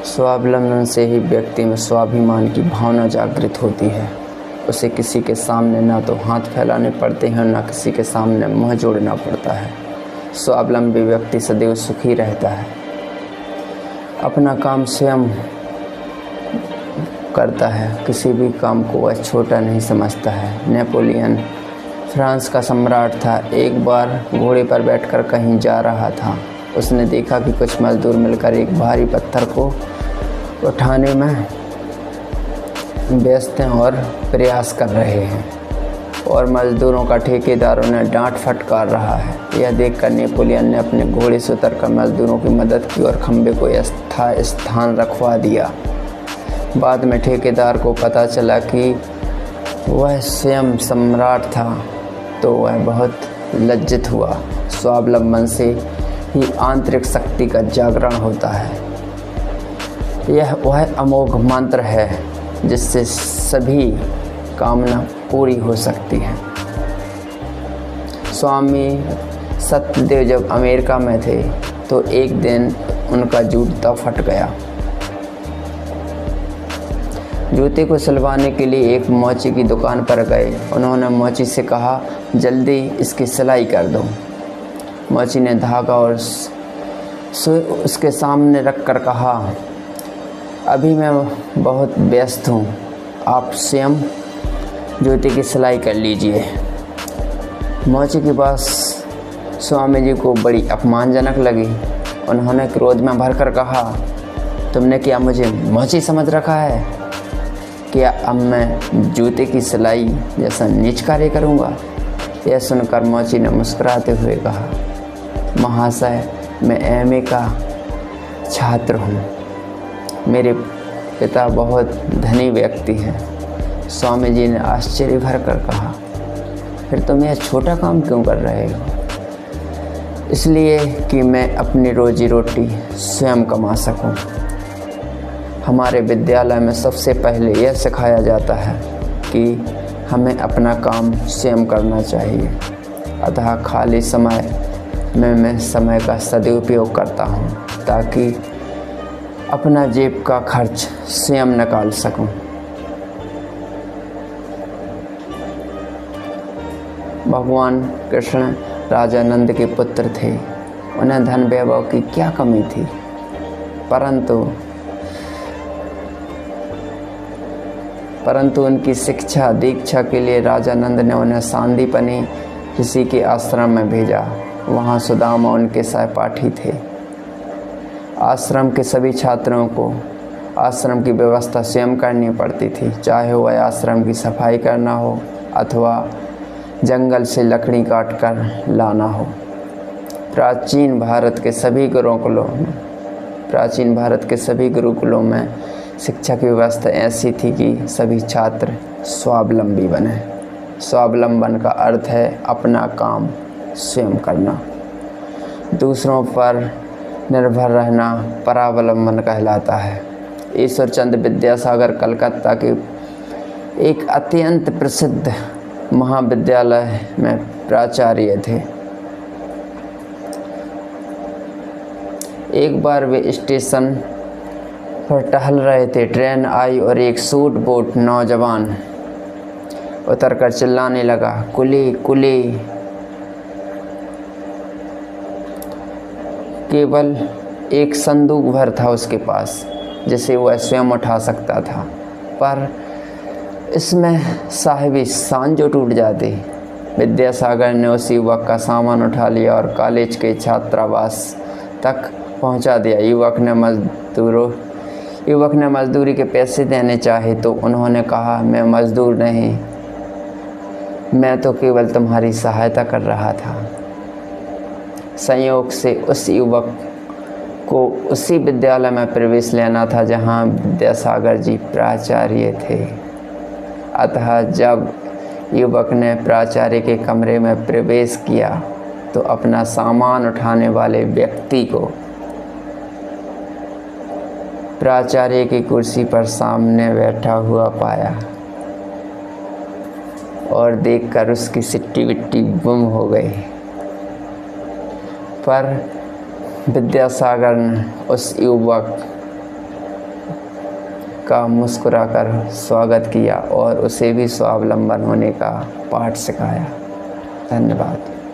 स्वावलंबन से ही व्यक्ति में स्वाभिमान की भावना जागृत होती है। उसे किसी के सामने ना तो हाथ फैलाने पड़ते हैं, ना किसी के सामने मुँह जोड़ना पड़ता है। स्वावलंबी व्यक्ति सदैव सुखी रहता है, अपना काम स्वयं करता है, किसी भी काम को वह छोटा नहीं समझता है। नेपोलियन फ्रांस का सम्राट था। एक बार घोड़े पर बैठकर कहीं जा रहा था। उसने देखा कि कुछ मजदूर मिलकर एक भारी पत्थर को उठाने में व्यस्त हैं और प्रयास कर रहे हैं, और मजदूरों का ठेकेदार उन्हें डांट फटकार रहा है। यह देखकर नेपोलियन ने अपने घोड़े से उतरकर मजदूरों की मदद की और खंबे को स्थान रखवा दिया। बाद में ठेकेदार को पता चला कि वह स्वयं सम्राट था, तो वह बहुत लज्जित हुआ। स्वावलंबन से ही आंतरिक शक्ति का जागरण होता है। यह वह अमोघ मंत्र है जिससे सभी कामना पूरी हो सकती है। स्वामी सत्यदेव जब अमेरिका में थे तो एक दिन उनका जूता फट गया। जूते को सिलवाने के लिए एक मोची की दुकान पर गए। उन्होंने मोची से कहा, जल्दी इसकी सिलाई कर दो। मोची ने धागा और उसके सामने रख कर कहा, अभी मैं बहुत व्यस्त हूँ, आप स्वयं जूते की सिलाई कर लीजिए। मोची की बात स्वामी जी को बड़ी अपमानजनक लगी। उन्होंने क्रोध में भरकर कहा, तुमने क्या मुझे मोची समझ रखा है? क्या अब मैं जूते की सिलाई जैसा नीच कार्य करूँगा? यह सुनकर मोची ने मुस्कुराते हुए कहा, महाशय, मैं एमए का छात्र हूँ। मेरे पिता बहुत धनी व्यक्ति हैं। स्वामी जी ने आश्चर्य भर कर कहा, फिर तुम यह छोटा काम क्यों कर रहे हो? इसलिए कि मैं अपनी रोजी रोटी स्वयं कमा सकूं। हमारे विद्यालय में सबसे पहले यह सिखाया जाता है कि हमें अपना काम स्वयं करना चाहिए। अतः खाली समय में मैं समय का सदुपयोग करता हूँ ताकि अपना जेब का खर्च स्वयं निकाल सकूं। भगवान कृष्ण राजा नंद के पुत्र थे। उन्हें धन वैभव की क्या कमी थी, परंतु उनकी शिक्षा दीक्षा के लिए राजा नंद ने उन्हें सांदीपनी ऋषि के आश्रम में भेजा। वहाँ सुदामा उनके सहपाठी थे। आश्रम के सभी छात्रों को आश्रम की व्यवस्था स्वयं करनी पड़ती थी, चाहे वह आश्रम की सफाई करना हो अथवा जंगल से लकड़ी काट कर लाना हो। प्राचीन भारत के सभी गुरुकुलों में शिक्षा की व्यवस्था ऐसी थी कि सभी छात्र स्वावलंबी बने। स्वावलंबन का अर्थ है अपना काम स्वयं करना। दूसरों पर निर्भर रहना परावलंबन कहलाता है। ईश्वर चंद्र विद्यासागर कलकत्ता के एक अत्यंत प्रसिद्ध महाविद्यालय में प्राचार्य थे। एक बार वे स्टेशन पर टहल रहे थे। ट्रेन आई और एक सूट बूट नौजवान उतरकर चिल्लाने लगा, कुली कुली। केवल एक संदूक भर था उसके पास जिसे वह स्वयं उठा सकता था, पर इसमें साहिबी शान जो टूट जाती। विद्यासागर ने उस युवक का सामान उठा लिया और कॉलेज के छात्रावास तक पहुंचा दिया। युवक ने मजदूरी के पैसे देने चाहे तो उन्होंने कहा, मैं मजदूर नहीं, मैं तो केवल तुम्हारी सहायता कर रहा था। संयोग से उस युवक को उसी विद्यालय में प्रवेश लेना था जहां विद्यासागर जी प्राचार्य थे। अतः जब युवक ने प्राचार्य के कमरे में प्रवेश किया तो अपना सामान उठाने वाले व्यक्ति को प्राचार्य की कुर्सी पर सामने बैठा हुआ पाया और देखकर उसकी सिट्टी विट्टी गुम हो गई। पर विद्यासागर ने उस युवक का मुस्कुराकर स्वागत किया और उसे भी स्वावलंबन होने का पाठ सिखाया। धन्यवाद।